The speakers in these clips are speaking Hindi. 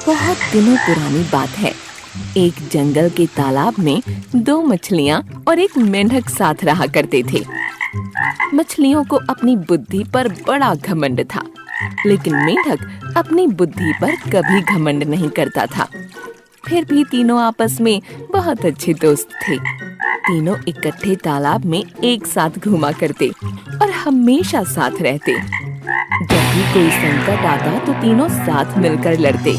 बहुत दिनों पुरानी बात है। एक जंगल के तालाब में दो मछलियाँ और एक मेंढक साथ रहा करते थे। मछलियों को अपनी बुद्धि पर बड़ा घमंड था, लेकिन मेंढक अपनी बुद्धि पर कभी घमंड नहीं करता था। फिर भी तीनों आपस में बहुत अच्छे दोस्त थे। तीनों इकट्ठे तालाब में एक साथ घूमा करते और हमेशा साथ रहते। जब भी कोई संकट आता तो तीनों साथ मिलकर लड़ते।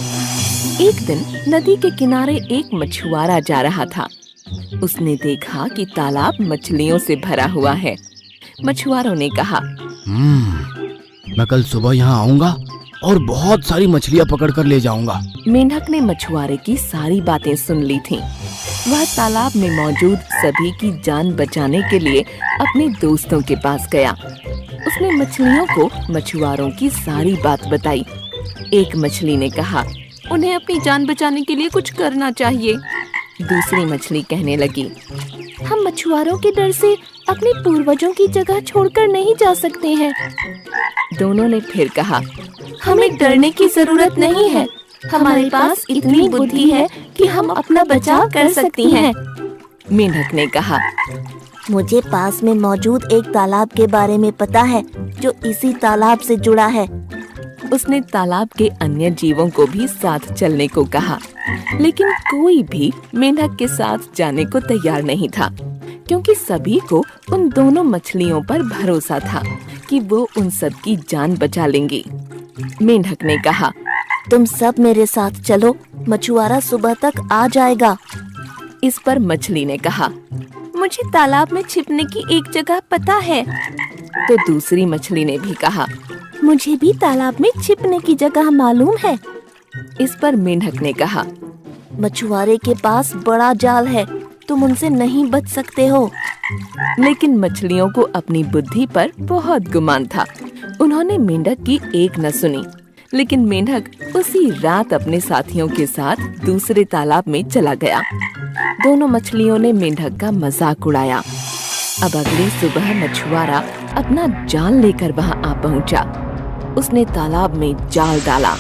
एक दिन नदी के किनारे एक मछुआरा जा रहा था। उसने देखा कि तालाब मछलियों से भरा हुआ है। मछुआरों ने कहा, मैं कल सुबह यहाँ आऊंगा और बहुत सारी मछलियाँ पकड़ कर ले जाऊंगा। मेंढक ने मछुआरे की सारी बातें सुन ली थीं। वह तालाब में मौजूद सभी की जान बचाने के लिए अपने दोस्तों के पास गया। उसने मछलियों को मछुआरों की सारी बात बताई। एक मछली ने कहा, उन्हें अपनी जान बचाने के लिए कुछ करना चाहिए। दूसरी मछली कहने लगी, हम मछुआरों के डर से अपने पूर्वजों की जगह छोड़कर नहीं जा सकते हैं। दोनों ने फिर कहा, हमें डरने की जरूरत नहीं है, हमारे पास इतनी बुद्धि है कि हम अपना बचाव कर सकती हैं। मेंढक ने कहा, मुझे पास में मौजूद एक तालाब के बारे में पता है जो इसी तालाब से जुड़ा है। उसने तालाब के अन्य जीवों को भी साथ चलने को कहा, लेकिन कोई भी मेंढक के साथ जाने को तैयार नहीं था, क्योंकि सभी को उन दोनों मछलियों पर भरोसा था कि वो उन सब की जान बचा लेंगी। मेंढक ने कहा, तुम सब मेरे साथ चलो, मछुआरा सुबह तक आ जाएगा। इस पर मछली ने कहा, मुझे तालाब में छिपने की एक जगह पता है। तो दूसरी मछली ने भी कहा, मुझे भी तालाब में छिपने की जगह मालूम है। इस पर मेंढक ने कहा, मछुआरे के पास बड़ा जाल है, तुम उनसे नहीं बच सकते हो। लेकिन मछलियों को अपनी बुद्धि पर बहुत गुमान था। उन्होंने मेंढक की एक न सुनी, लेकिन मेंढक उसी रात अपने साथियों के साथ दूसरे तालाब में चला गया। दोनों मछलियों ने मेंढक का मजाक उड़ाया। अब अगली सुबह मछुआरा अपना जाल लेकर वहां आ पहुंचा। उसने तालाब में जाल डाला।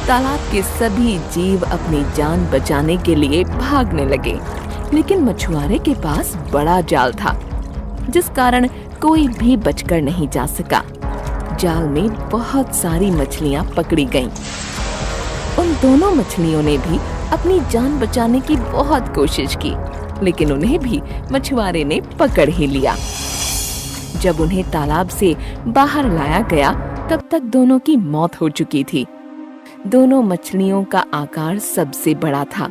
तालाब के सभी जीव अपनी जान बचाने के लिए भागने लगे, लेकिन मछुआरे के पास बड़ा जाल था, जिस कारण कोई भी बचकर नहीं जा सका। जाल में बहुत सारी मछलियां पकड़ी गईं। उन दोनों मछलियों ने भी अपनी जान बचाने की बहुत कोशिश की, लेकिन उन्हें भी मछुआरे ने पकड़ ही लिया। जब उन्हें तालाब से बाहर लाया गया, तब तक दोनों की मौत हो चुकी थी। दोनों मछलियों का आकार सबसे बड़ा था,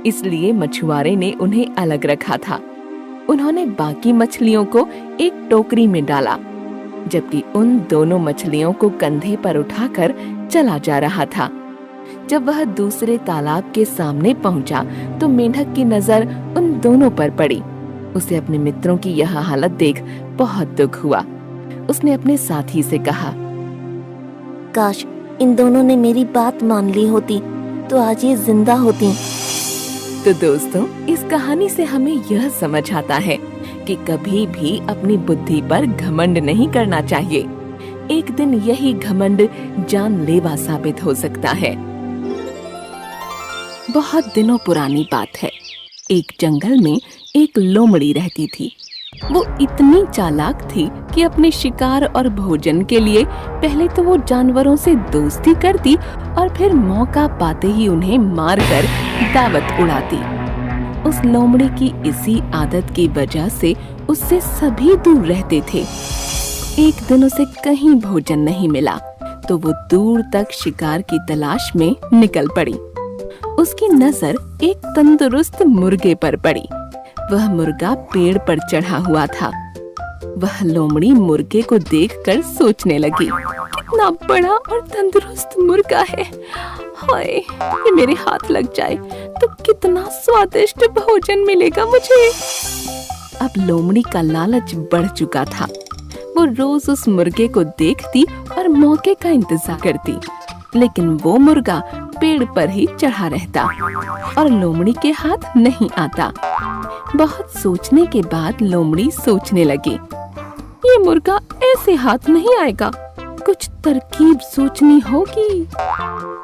इसलिए मछुआरे ने उन्हें अलग रखा था। उन्होंने बाकी मछलियों को एक टोकरी में डाला, जबकि उन दोनों मछलियों को कंधे पर उठाकर चला जा रहा था। जब वह दूसरे तालाब के सामने पहुंचा, तो मेंढक की नजर उन दोनों पर पड़ी। उसे अपने मित्रों की यह हालत देख बहुत दुख हुआ। उसने अपने साथी से कहा, काश इन दोनों ने मेरी बात मान ली होती तो आज ये जिंदा होती। तो दोस्तों, इस कहानी से हमें यह समझ आता है कि कभी भी अपनी बुद्धि पर घमंड नहीं करना चाहिए। एक दिन यही घमंड जानलेवा साबित हो सकता है। बहुत दिनों पुरानी बात है। एक जंगल में एक लोमड़ी रहती थी। वो इतनी चालाक थी कि अपने शिकार और भोजन के लिए पहले तो वो जानवरों से दोस्ती करती और फिर मौका पाते ही उन्हें मारकर दावत उड़ाती। उस लोमड़ी की इसी आदत की वजह से उससे सभी दूर रहते थे। एक दिन उसे कहीं भोजन नहीं मिला, तो वो दूर तक शिकार की तलाश में निकल पड़ी। उसकी नजर एक तंदुरुस्त मुर्गे पर पड़ी। वह मुर्गा पेड़ पर चढ़ा हुआ था। वह लोमड़ी मुर्गे को देखकर सोचने लगी, कितना बड़ा और तंदुरुस्त मुर्गा है। हाय, ये मेरे हाथ लग जाए तो कितना स्वादिष्ट भोजन मिलेगा मुझे। अब लोमड़ी का लालच बढ़ चुका था। वो रोज उस मुर्गे को देखती और मौके का इंतजार करती, लेकिन वो मुर्गा पेड़ पर ही चढ़ा रहता और लोमड़ी के हाथ नहीं आता। बहुत सोचने के बाद लोमड़ी सोचने लगी, ये मुर्गा ऐसे हाथ नहीं आएगा, कुछ तरकीब सोचनी होगी।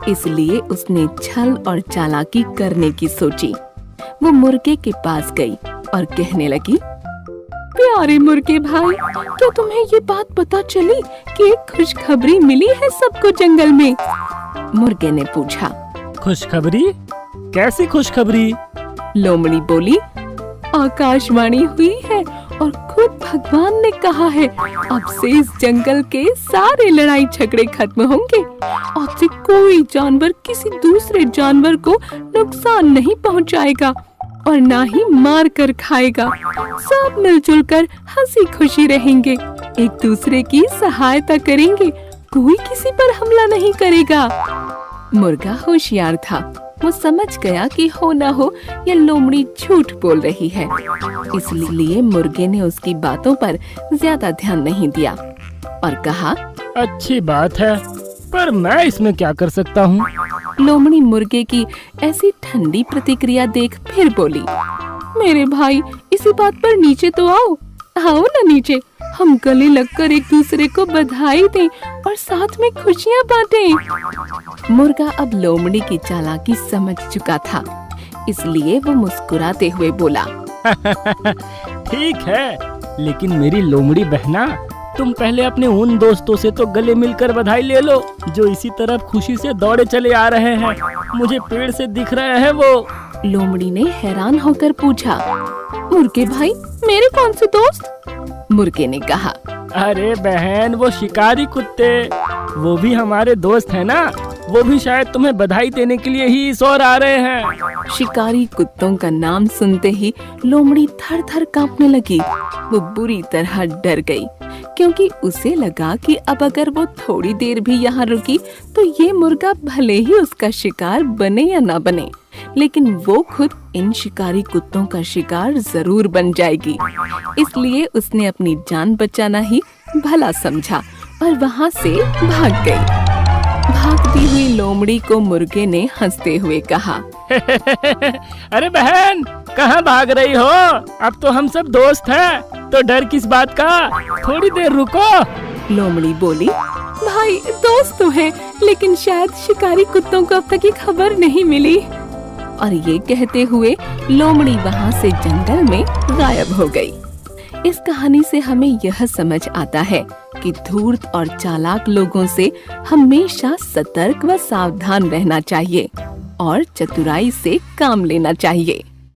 इसलिए उसने छल और चालाकी करने की सोची। वो मुर्गे के पास गई और कहने लगी, प्यारे मुर्गे भाई, क्या तुम्हें ये बात पता चली कि एक खुशखबरी मिली है सबको जंगल में? मुर्गे ने पूछा। खुशखबरी? कैसी खुशखबरी? लोमड़ी बोली, आकाशवाणी हुई है और खुद भगवान ने कहा है, अब से इस जंगल के सारे लड़ाई झगड़े खत्म होंगे। अब से कोई जानवर किसी दूसरे जानवर को नुकसान नहीं पहुंचाएगा और ना ही मार कर खाएगा। सब मिलजुल कर हंसी खुशी रहेंगे, एक दूसरे की सहायता करेंगे, कोई किसी पर हमला नहीं करेगा। मुर्गा होशियार था, वो समझ गया कि हो ना हो ये लोमड़ी झूठ बोल रही है, इसलिए मुर्गे ने उसकी बातों पर ज्यादा ध्यान नहीं दिया और कहा, अच्छी बात है, पर मैं इसमें क्या कर सकता हूँ? लोमड़ी मुर्गे की ऐसी ठंडी प्रतिक्रिया देख फिर बोली, मेरे भाई, इसी बात पर नीचे तो आओ ना नीचे, हम गले लगकर एक दूसरे को बधाई दें और साथ में खुशियाँ बांटें। मुर्गा अब लोमड़ी की चालाकी समझ चुका था, इसलिए वो मुस्कुराते हुए बोला, ठीक है, लेकिन मेरी लोमड़ी बहना, तुम पहले अपने उन दोस्तों से तो गले मिलकर बधाई ले लो जो इसी तरफ खुशी से दौड़े चले आ रहे हैं। मुझे पेड़ से दिख रहे हैं वो। लोमड़ी ने हैरान होकर पूछा, मुर्गे भाई, मेरे कौन से दोस्त? मुर्गे ने कहा, अरे बहन, वो शिकारी कुत्ते, वो भी हमारे दोस्त हैं ना, वो भी शायद तुम्हें बधाई देने के लिए ही इस ओर आ रहे हैं। शिकारी कुत्तों का नाम सुनते ही लोमड़ी थर थर कांपने लगी। वो बुरी तरह डर गई, क्योंकि उसे लगा कि अब अगर वो थोड़ी देर भी यहाँ रुकी तो ये मुर्गा भले ही उसका शिकार बने या ना बने, लेकिन वो खुद इन शिकारी कुत्तों का शिकार जरूर बन जाएगी। इसलिए उसने अपनी जान बचाना ही भला समझा और वहाँ से भाग गई। भागती हुई लोमड़ी को मुर्गे ने हंसते हुए कहा, अरे बहन, कहाँ भाग रही हो? अब तो हम सब दोस्त हैं, तो डर किस बात का? थोड़ी देर रुको। लोमड़ी बोली, भाई, दोस्त तो हैं, लेकिन शायद शिकारी कुत्तों को अब तक ये खबर नहीं मिली। और ये कहते हुए लोमड़ी वहाँ से जंगल में गायब हो गई। इस कहानी से हमें यह समझ आता है कि धूर्त और चालाक लोगों से हमेशा सतर्क व सावधान रहना चाहिए और चतुराई से काम लेना चाहिए।